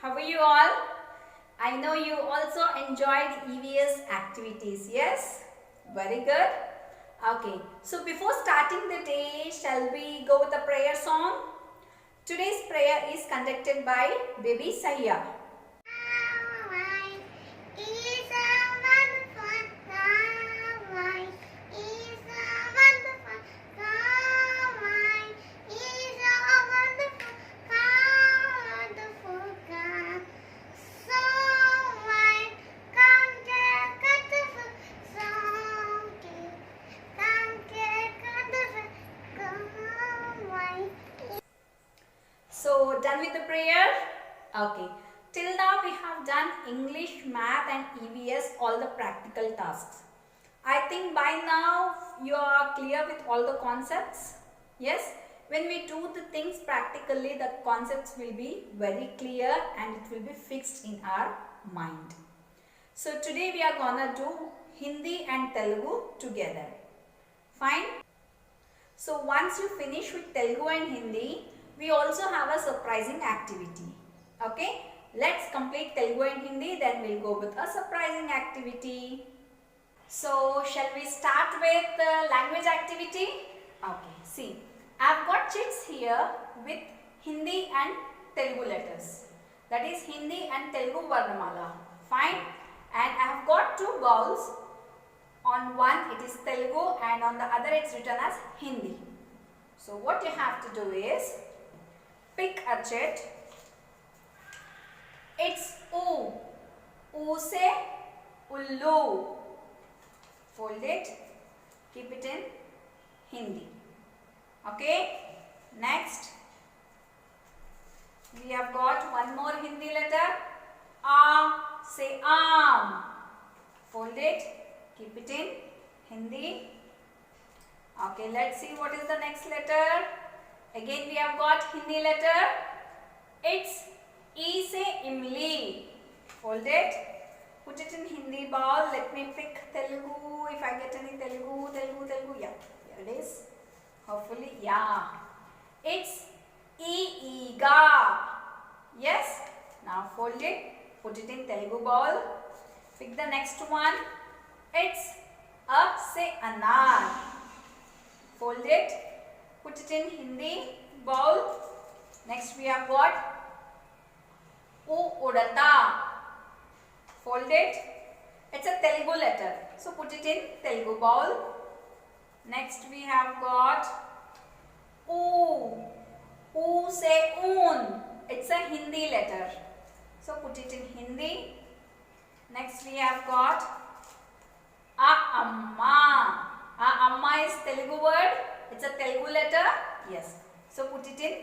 How are you all? I know you also enjoyed EVS activities, yes? Very good. Okay, so before starting the day, shall we go with a prayer song? Today's prayer is conducted by Baby Saya. So, done with the prayer? Okay. Till now we have done English, Math and EVS, all the practical tasks. I think by now you are clear with all the concepts. Yes? When we do the things practically, the concepts will be very clear and it will be fixed in our mind. So today we are gonna do Hindi and Telugu together. Fine? So once you finish with Telugu and Hindi, we also have a surprising activity. Okay? Let's complete Telugu and Hindi, then we'll go with a surprising activity. So shall we start with the language activity? Okay, see, I've got chits here with Hindi and Telugu letters. That is Hindi and Telugu Varnamala. Fine? And I have got two bowls. On one it is Telugu and on the other it's written as Hindi. So what you have to do is, pick a chit. It's U. U se Ullu. Fold it, keep it in Hindi. Okay, next we have got one more Hindi letter. A, say Aam. Fold it, keep it in Hindi. Okay, let's see what is the next letter. Again we have got Hindi letter. It's E, say Imli. Fold it. Put it in Hindi bowl. Let me pick Telugu. If I get any Telugu. Yeah, here it is. Hopefully, yeah. It's Iga. Yes. Now fold it. Put it in Telugu bowl. Pick the next one. It's A, say Anar. Fold it. Put it in Hindi bowl. Next we have got Udata. Fold it. It's a Telugu letter. So put it in Telugu bowl. Next we have got U. U, say Un. It's a Hindi letter. So put it in Hindi. Next we have got Amma. Amma is Telugu word. It's a Telugu letter. Yes. So put it in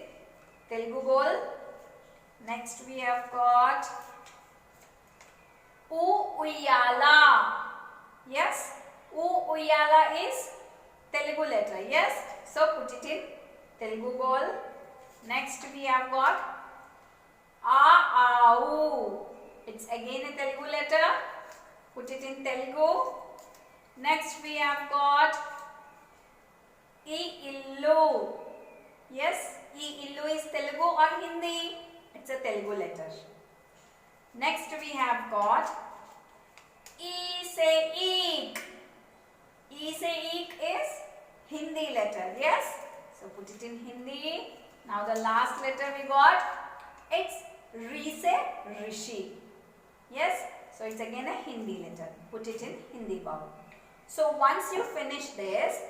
Telugu bowl. Next we have got Uyala. Yes. Uyala is Telugu letter. Yes. So put it in Telugu bowl. Next we have got Aau. It's again a Telugu letter. Put it in Telugu. Next we have got Illu. Yes. Illu is Telugu or Hindi. It's a Telugu letter. Next we have got E, say Eek. E, say Eek is Hindi letter. Yes. So put it in Hindi. Now the last letter we got, it's Ri, say Rishi. Yes. So it's again a Hindi letter. Put it in Hindi bowl. So once you finish this,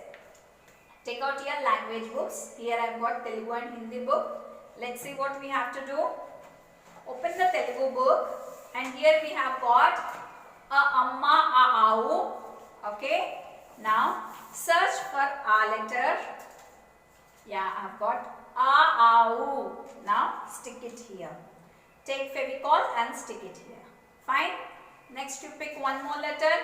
take out your language books. Here I have got Telugu and Hindi book. Let's see what we have to do. Open the Telugu book and here we have got a Amma, a Au. Okay. Now search for A letter. Yeah, I have got A, Au. Now stick it here. Take Fevicol and stick it here. Fine. Next you pick one more letter.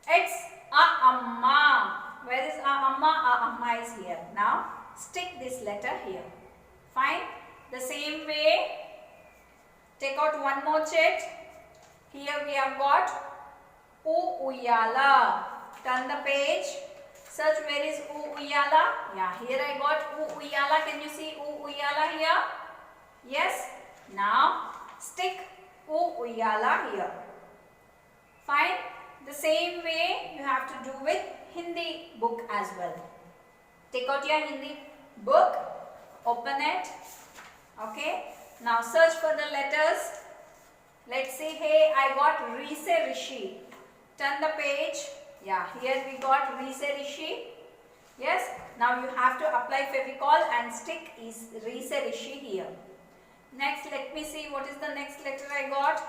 It's A, Amma. Where is A, Amma? A, Amma is here. Now stick this letter here. Fine. The same way, take out one more chit. Here we have got Uyala. Turn the page. Search where is Uyala. Yeah, here I got Uyala. Can you see Uyala here? Yes. Now stick uyala here. Fine. The same way you have to do with Hindi book as well. Take out your Hindi book, open it. Okay. Now search for the letters. Let's see. Hey, I got Rise Rishi. Turn the page. Yeah, here we got Rise Rishi. Yes. Now you have to apply Fevicol and stick is Rise Rishi here. Next, let me see what is the next letter I got.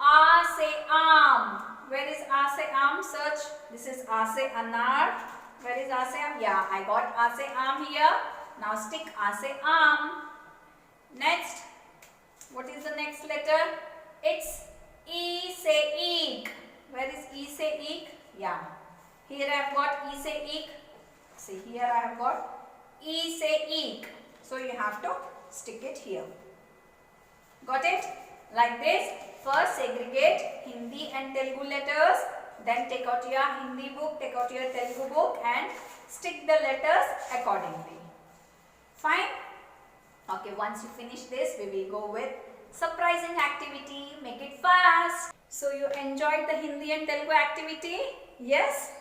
A se am. Where is A se am? Search. This is A se anar. Where is A se am? Yeah, I got A se am here. Now stick A se am. Next, what is the next letter? It's E se eek. Where is E se eek? Yeah. Here I have got E se eek. See, here I have got E se eek. So you have to stick it here. Got it? Like this. First segregate Hindi and Telugu letters. Then take out your Hindi book, take out your Telugu book and stick the letters accordingly. Fine? Okay, once you finish this, we will go with surprising activity. Make it fast. So you enjoyed the Hindi and Telugu activity? Yes?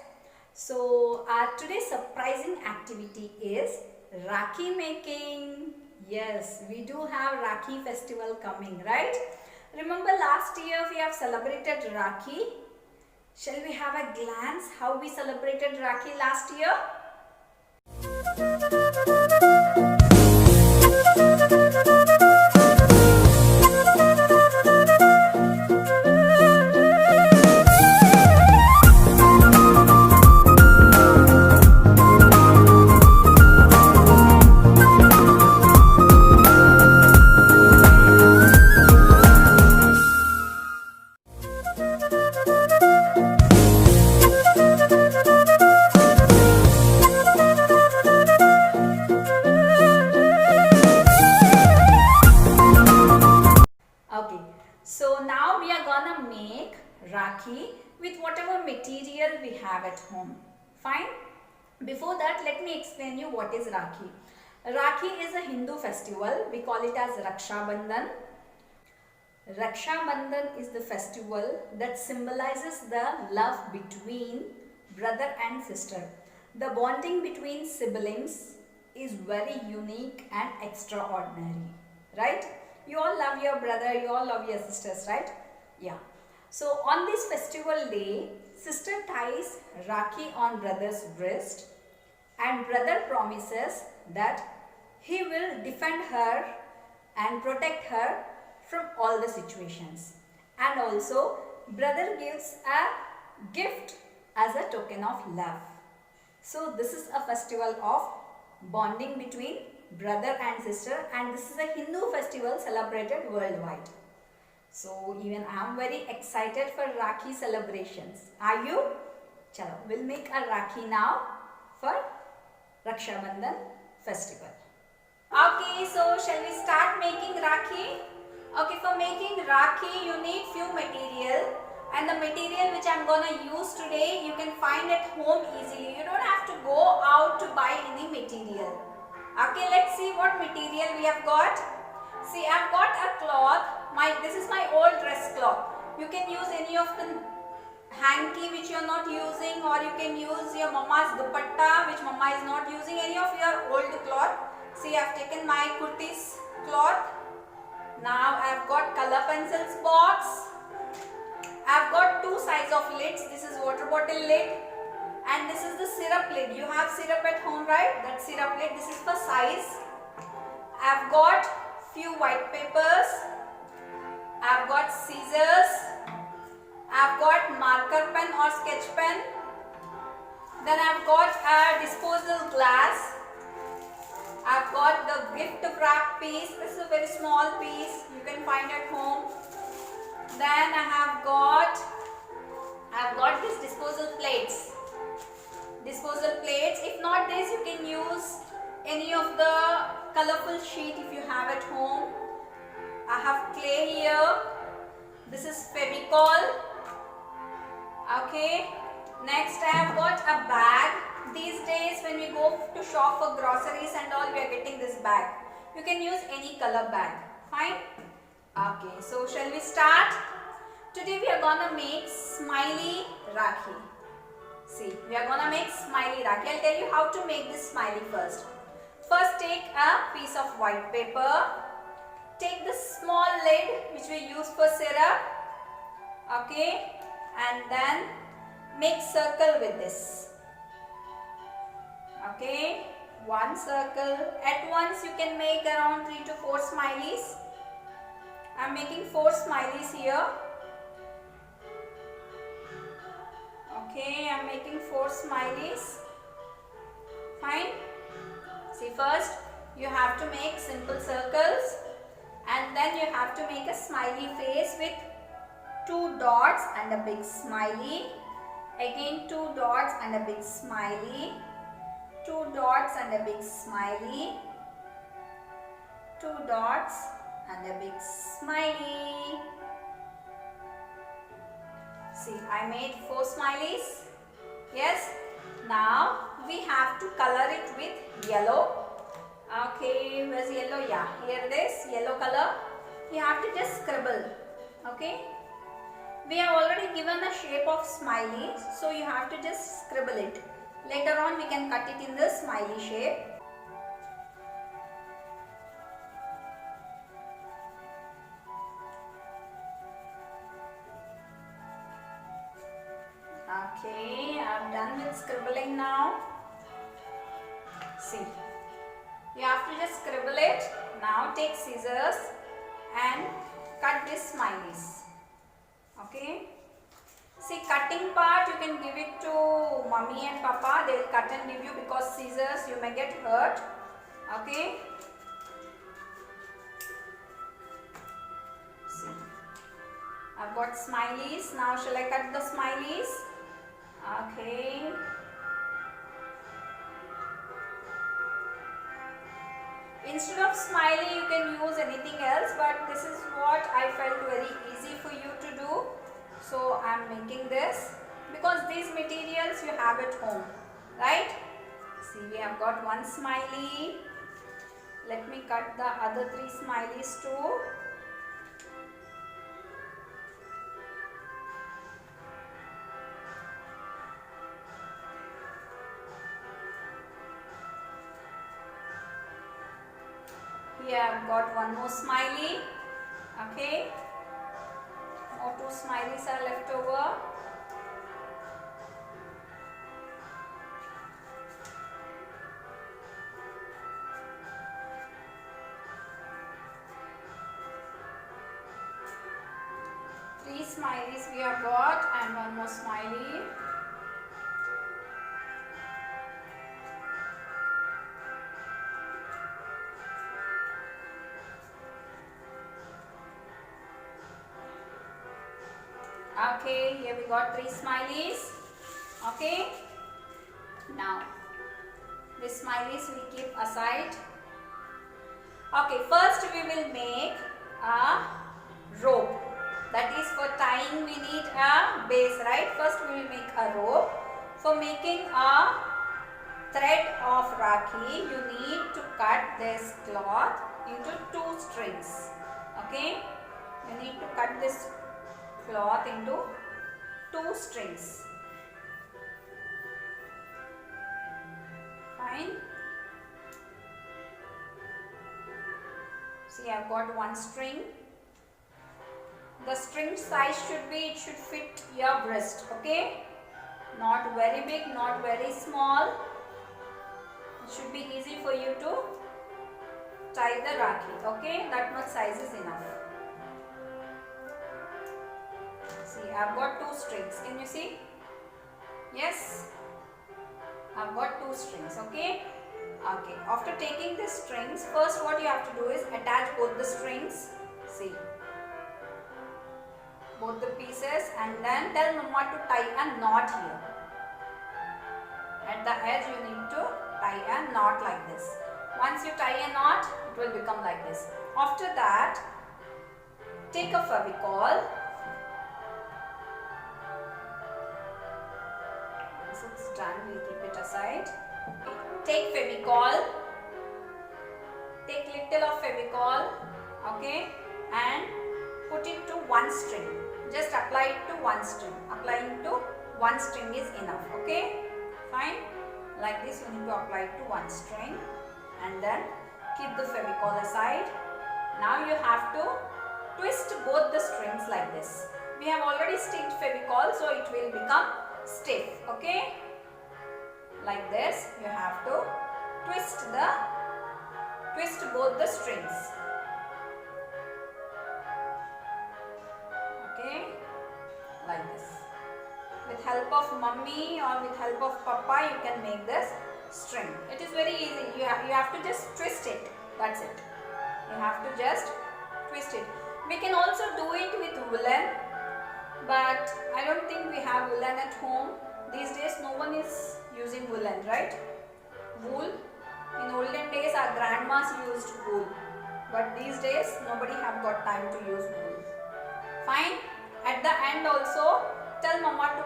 So our today's surprising activity is Rakhi making. Yes, we do have Rakhi festival coming, right? Remember last year we have celebrated Rakhi. Shall we have a glance how we celebrated Rakhi last year? So now we are gonna make Rakhi with whatever material we have at home. Fine? Before that, let me explain you what is Rakhi. Rakhi is a Hindu festival. We call it as Raksha Bandhan. Raksha Bandhan is the festival that symbolizes the love between brother and sister. The bonding between siblings is very unique and extraordinary, right? You all love your brother, you all love your sisters, right? Yeah. So on this festival day, sister ties Rakhi on brother's wrist and brother promises that he will defend her and protect her from all the situations. And also, brother gives a gift as a token of love. So this is a festival of bonding between brother and sister, and this is a Hindu festival celebrated worldwide. So even I am very excited for Rakhi celebrations. Are you? Chalo, we'll make a Rakhi now for Raksha Bandhan festival. Okay, so shall we start making Rakhi? Okay, for making Rakhi you need few material, and the material which I am gonna use today you can find at home easily. You don't have to go out to buy any material. Okay, let's see what material we have got. See, I have got a cloth. This is my old dress cloth. You can use any of the hanky which you are not using, or you can use your mama's dupatta which mama is not using, any of your old cloth. See, I have taken my kurtis cloth. Now I have got color pencils box. I have got two size of lids. This is water bottle lid. And this is the syrup lid. You have syrup at home, right? That syrup lid. This is for size. I've got few white papers. I've got scissors. I've got marker pen or sketch pen. Then I've got a disposal glass. I've got the gift wrap piece. This is a very small piece. You can find at home. Then I've got this disposal plates. If not this, you can use any of the colorful sheet if you have at home. I have clay here. This is Fevicol. Okay. Next I have got a bag. These days when we go to shop for groceries and all, we are getting this bag. You can use any color bag. Fine. Okay, so shall we start? Today we are gonna make smiley Rakhi. See, we are gonna make smiley Rakhi. I'll tell you how to make this smiley first. First take a piece of white paper. Take the small lid which we use for syrup. Okay, and then make circle with this. Okay, one circle. At once you can make around 3 to 4 smileys. I am making 4 smileys here. Okay, I am making 4 smileys. Fine. See, first you have to make simple circles and then you have to make a smiley face with 2 dots and a big smiley. Again 2 dots and a big smiley. 2 dots and a big smiley. 2 dots and a big smiley. See, I made 4 smileys. Yes. Now we have to color it with yellow. Okay, where's yellow? Yeah, here it is, yellow color. You have to just scribble. Okay. We have already given a shape of smiley, so you have to just scribble it. Later on we can cut it in the smiley shape. Okay, I am done with scribbling now. See, you have to just scribble it. Now take scissors and cut these smileys. Okay. See, cutting part you can give it to mummy and papa. They will cut and give you because scissors you may get hurt. Okay. See, I've got smileys. Now shall I cut the smileys? Okay. Instead of smiley you can use anything else, but this is what I felt very easy for you to do. So I am making this because these materials you have at home, right? See, we have got 1 smiley. Let me cut the other 3 smileys too. Here I have got 1 more smiley. Okay. More 2 smileys are left over. Three smileys we have got and 1 more smiley. Okay, here we got 3 smileys. Okay. Now, these smileys we keep aside. Okay, first we will make a rope. That is, for tying we need a base, right? First we will make a rope. For making a thread of Rakhi, you need to cut this cloth into 2 strings. Okay. You need to cut this cloth into 2 strings. Fine. See, I have got 1 string. The string size it should fit your wrist. Okay. Not very big, not very small. It should be easy for you to tie the Rakhi. Okay. That much size is enough. See, I have got 2 strings. Can you see? Yes. I have got 2 strings. Okay. Okay. After taking the strings, first what you have to do is attach both the strings. See. Both the pieces, and then tell Mama to tie a knot here. At the edge you need to tie a knot like this. Once you tie a knot, it will become like this. After that, take a Fevicol. Once it's done, we'll keep it aside. Take Fevicol. Take little of Fevicol. Okay. And put it to one string. Just apply it to one string. Applying to one string is enough. Okay, fine. Like this, you need to apply it to one string and then keep the Fevicol aside. Now you have to twist both the strings like this. We have already sticked Fevicol, so it will become stiff. Okay, like this you have to twist both the strings. Okay, like this. With help of mummy or with help of papa, you can make this string. It is very easy. You have to just twist it. That's it. You have to just twist it. We can also do it with woolen, but I don't think we have woolen at home. These days no one is using woolen, right? Wool. In olden days our grandmas used wool, but these days nobody have got time to use wool. Fine. At the end also, tell mama to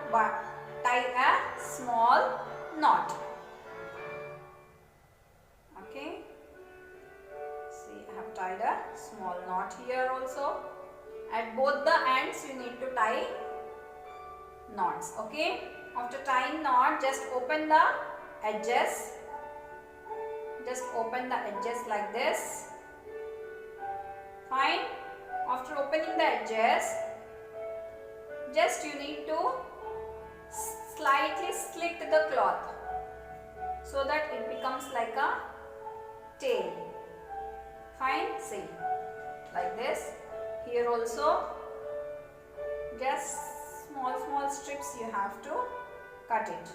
tie a small knot. Okay. See, I have tied a small knot here also. At both the ends you need to tie knots. Okay. After tying knot, just open the edges. Just open the edges like this. Fine. After opening the edges, just you need to slightly slit the cloth so that it becomes like a tail. Fine. See, like this. Here also, just small strips you have to cut it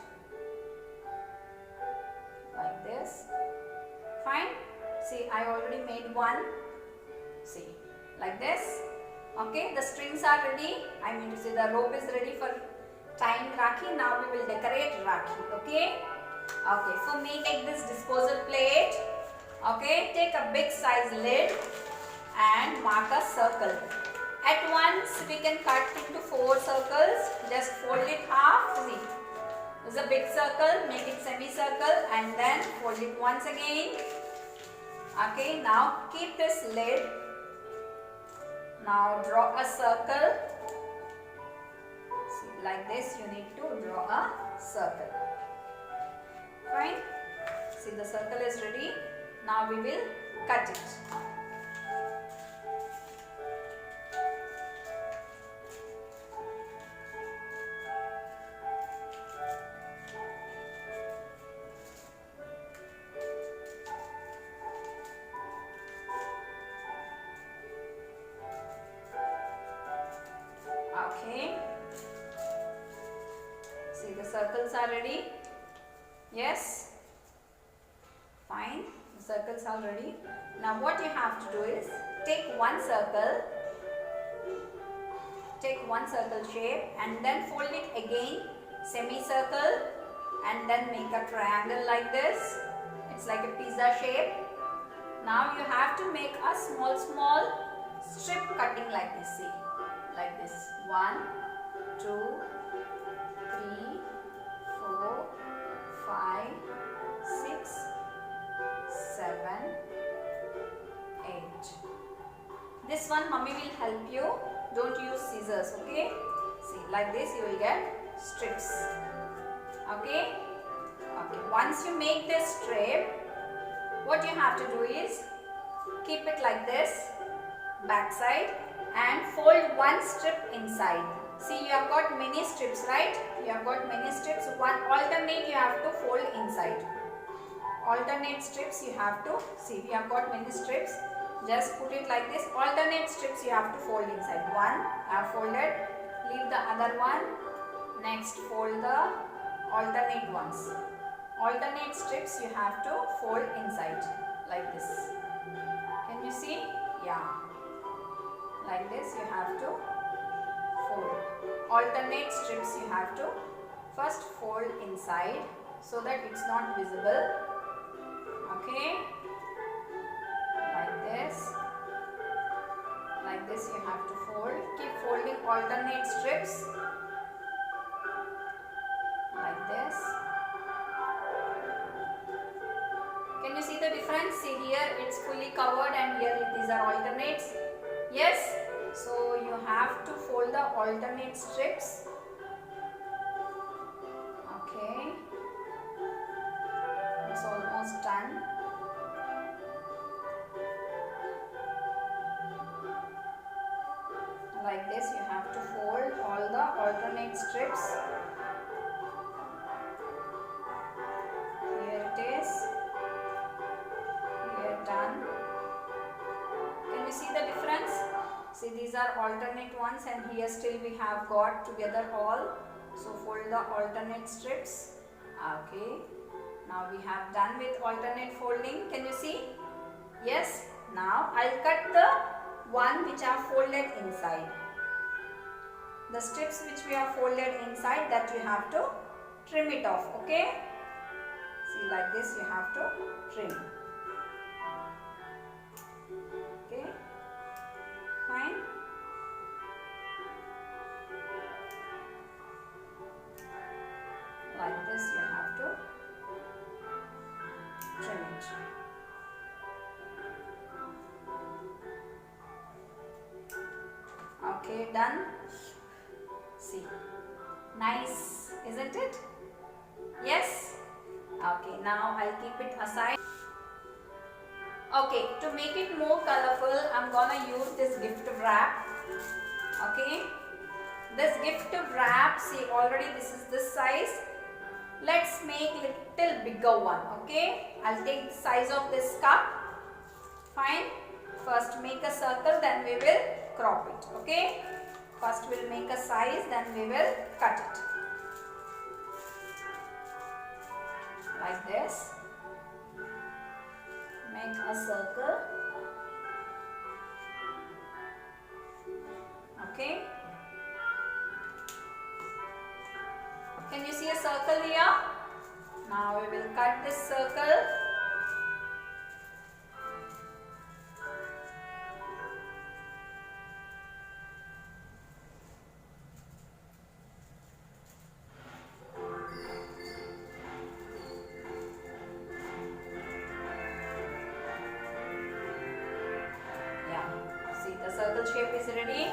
like this. Fine. See, I already made one. See, like this. Okay, the strings are ready. I mean to say the rope is ready for tying Rakhi. Now we will decorate Rakhi. Okay. Okay. For me, take this disposal plate. Okay. Take a big size lid and mark a circle. At once we can cut into 4 circles. Just fold it half. See, this is a big circle. Make it semicircle and then fold it once again. Okay. Now keep this lid. Now draw a circle. See, like this you need to draw a circle. Fine. See, the circle is ready. Now we will cut it. Okay. See, the circles are ready. Yes. Fine. The circles are ready. Now what you have to do is take one circle shape and then fold it again, semicircle, and then make a triangle like this. It's like a pizza shape. Now you have to make a small strip cutting like this. See, like this. 1, 2, 3, 4, 5, 6, 7, 8. This one mummy will help you. Don't use scissors. Okay. See, like this you will get strips. Okay. Okay. Once you make this strip, what you have to do is keep it like this, back side, and fold one strip inside. See, you have got many strips, right? You have got many strips. One alternate you have to fold inside. Alternate strips you have to, see, we have got many strips. Just put it like this. Alternate strips you have to fold inside. One, I have folded. Leave the other one. Next, fold the alternate ones. Alternate strips you have to fold inside like this. Can you see? Yeah. Like this you have to fold. Alternate strips you have to first fold inside so that it's not visible. Okay. Like this. Like this you have to fold. Keep folding alternate strips. Like this. Can you see the difference? See, here it's fully covered and here these are alternates. Yes? So you have to fold the alternate strips. Okay, it's almost done. Like this, you have to fold all the alternate strips. Here it is. Here, done. Can you see the difference? See, these are alternate ones, and here still we have got together all. So fold the alternate strips. Okay. Now we have done with alternate folding. Can you see? Yes. Now I'll cut the one which are folded inside. The strips which we have folded inside, that you have to trim it off. Okay. See, like this you have to trim. Okay. Fine. Like this you have to trim it. Okay, done. See, nice, isn't it? Yes. Okay, now I'll keep it aside. Okay, to make it more colorful, I'm gonna use this gift wrap. Okay, this gift wrap, see, already this is this size. Let's make little bigger one. Okay, I'll take the size of this cup. Fine. First make a circle, then we will crop it. Okay, first we'll make a size, then we will cut it like this. Make a circle. Okay, can you see a circle here? Now we will cut this circle. Circle shape is ready.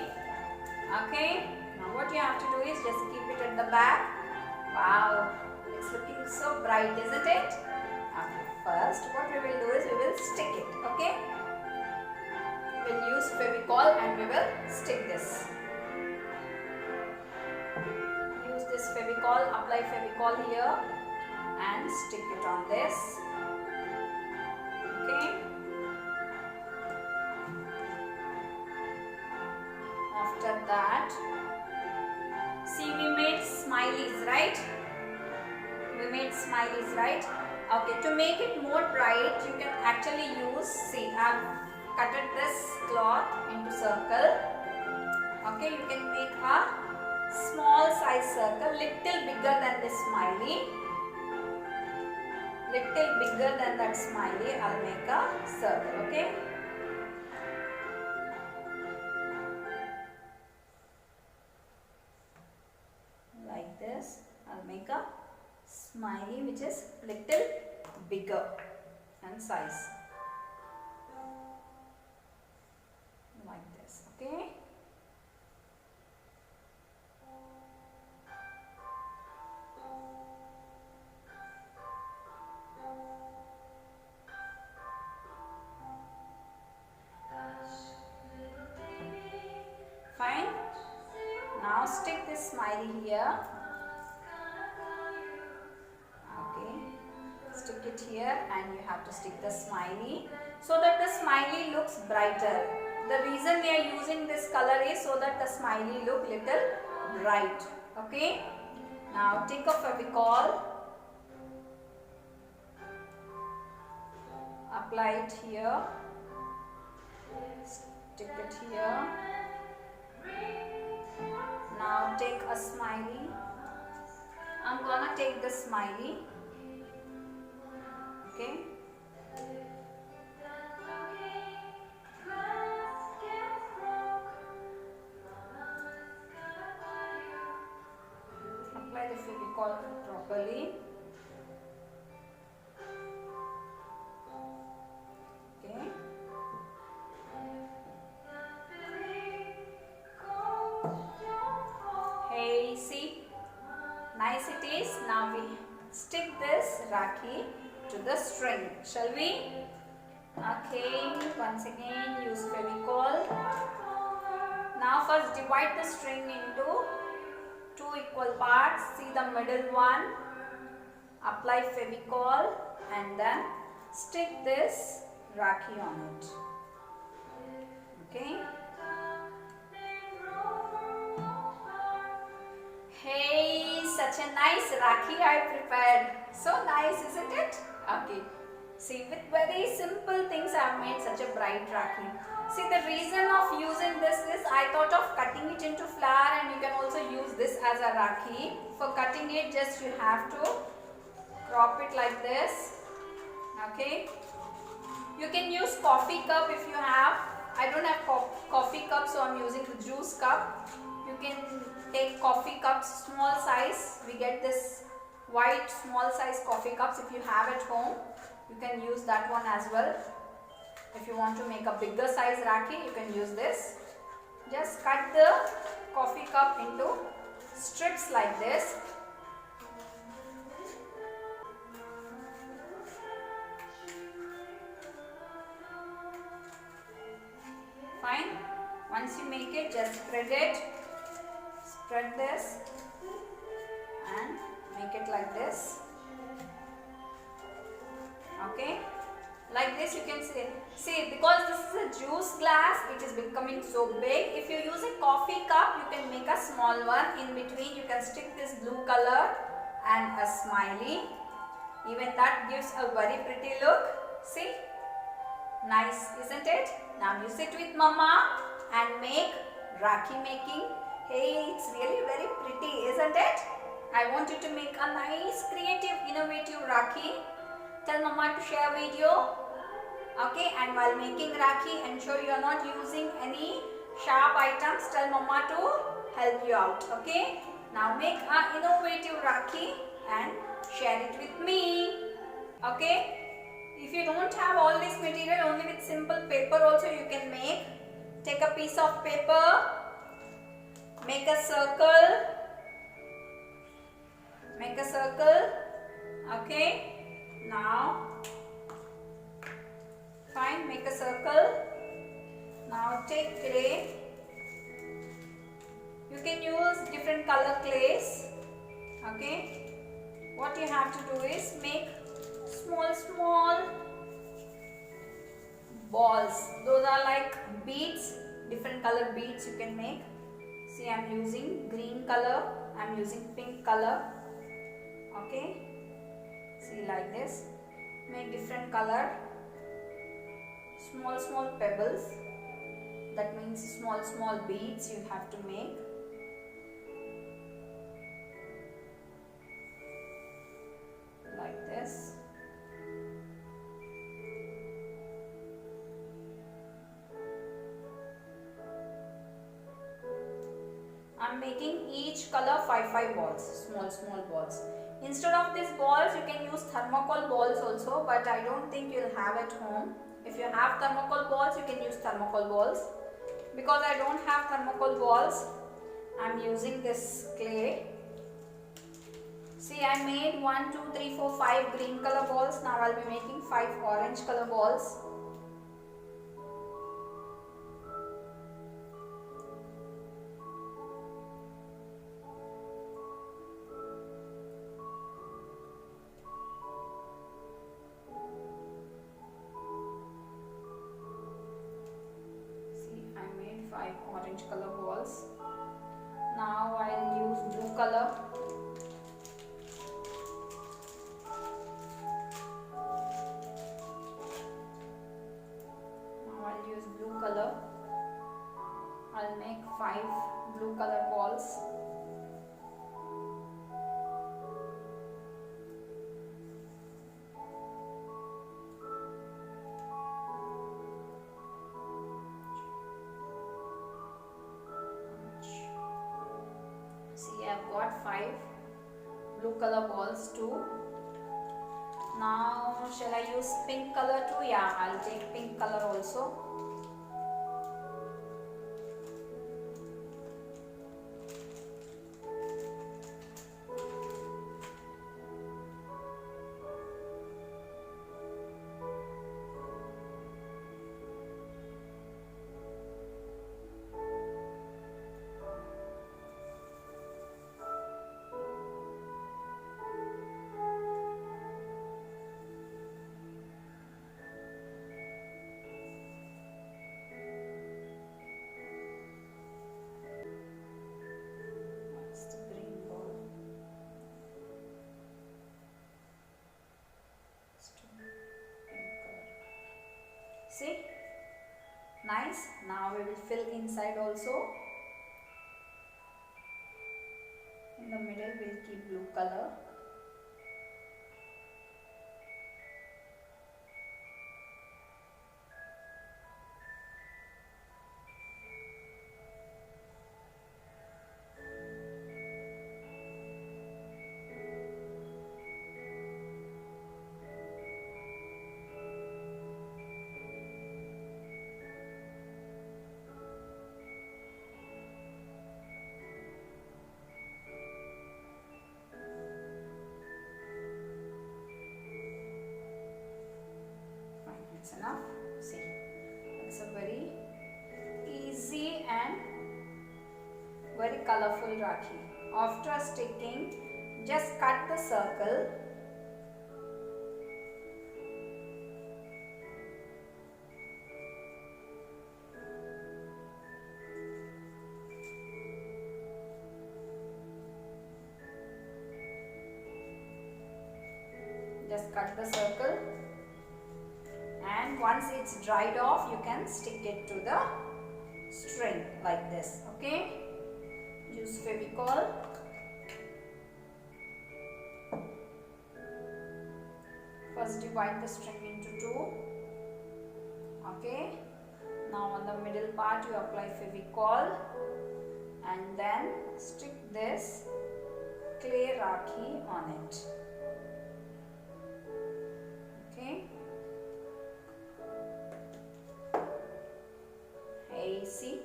Okay, now what you have to do is just keep it at the back. Wow, it's looking so bright, isn't it? Okay, first what we will do is we will stick it. Okay, we will use Fevicol and we will stick this. Use this Fevicol, apply Fevicol here and stick it on this. Okay. After that, see, we made smileys, right? We made smileys, right? Okay, to make it more bright, you can actually use, see, I've cutted this cloth into circle. Okay, you can make a small size circle, little bigger than this smiley. Little bigger than that smiley, I'll make a circle, okay? Like this, I'll make a smiley which is little bigger in size. Like this, okay? Fine. Now stick this smiley here. Okay. Stick it here and you have to stick the smiley so that the smiley looks brighter. The reason we are using this color is so that the smiley look little bright. Okay. Now take a Fevicol. Apply it here. Stick it here. Now take a smiley. I'm gonna take the smiley. Okay. Apply the Fevicol properly. Okay. nice it is. Now we stick this Rakhi to the string. Shall we? Okay, once again use Fevicol. Now first divide the string into 2 equal parts. See the middle one. Apply Fevicol and then stick this Rakhi on it. Okay. Hey, such a nice Rakhi I prepared. So nice, isn't it? Okay. See, with very simple things I have made such a bright Rakhi. See, the reason of using this is I thought of cutting it into flower, and you can also use this as a Rakhi. For cutting it, just you have to crop it like this. Okay. You can use coffee cup if you have. I don't have coffee cup, so I am using the juice cup. You can take coffee cups, small size. We get this white small size coffee cups. If you have at home, you can use that one as well. If you want to make a bigger size Rakhi, you can use this. Just cut the coffee cup into strips like this. Fine. Once you make it, just spread it. Spread this and make it like this. Okay. Like this you can see because this is a juice glass, it is becoming so big. If you use a coffee cup, you can make a small one. In between you can stick this blue color and a smiley. Even that gives a very pretty look. See? Nice, isn't it? Now you sit with mama and make Rakhi making. Hey, it's really very pretty, isn't it? I want you to make a nice, creative, innovative Rakhi. Tell mama to share video. Okay, and while making Rakhi, ensure you are not using any sharp items. Tell mama to help you out. Okay, now make a innovative Rakhi and share it with me. Okay, if you don't have all this material, only with simple paper also you can make. Take a piece of paper, make a circle, okay. Now, fine, make a circle. Now take clay. You can use different color clays. Okay. What you have to do is make small balls. Those are like beads, different color beads you can make. See, I am using green color, I am using pink color. Okay. See, like this. Make different color. Small pebbles. That means small beads you have to make. Like this. I am making each color 5 balls, small balls. Instead of these balls, you can use thermocol balls also, but I don't think you'll have at home. If you have thermocol balls, you can use thermocol balls. Because I don't have thermocol balls, I am using this clay. See, I made 1, 2, 3, 4, 5 green color balls. Now I'll be making 5 orange color balls. See, I made 5 orange color balls. Now I'll use blue color. Color. I'll make 5 blue color balls. See, I've got 5 blue color balls too. Now, shall I use pink color too? Yeah, I'll take pink color also. Nice. Now we will fill inside also. In the middle we'll keep blue color. It's enough. See, it's a very easy and very colorful Rakhi. After sticking, just cut the circle. Just cut the circle. And once it's dried off, you can stick it to the string like this. Okay, use Fevicol. First divide the string into two. Okay, now on the middle part you apply Fevicol and then stick this clay Rakhi on it. Okay. See,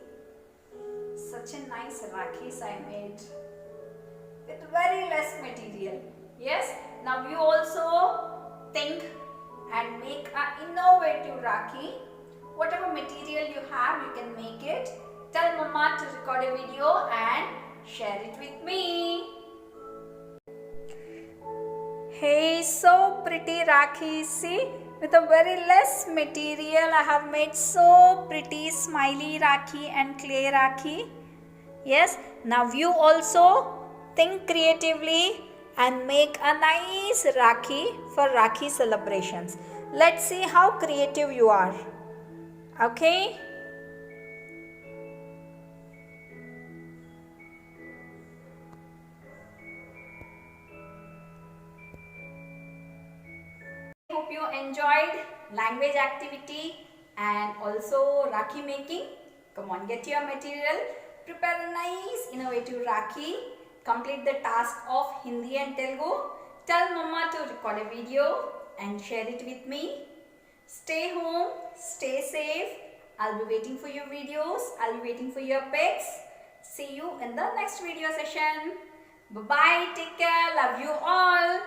such a nice Rakhis I made with very less material. Yes, now you also think and make an innovative Rakhi. Whatever material you have, you can make it. Tell Mama to record a video and share it with me. Hey, so pretty Rakhi, see? With a very less material, I have made so pretty smiley Rakhi and clay Rakhi. Yes, now you also think creatively and make a nice Rakhi for Rakhi celebrations. Let's see how creative you are. Okay? Hope you enjoyed language activity and also Rakhi making. Come on, get your material, prepare a nice innovative Rakhi, complete the task of Hindi and Telugu. Tell Mama to record a video and share it with me. Stay home, stay safe. I'll be waiting for your videos. I'll be waiting for your pics. See you in the next video session. Bye-bye. Take care. Love you all.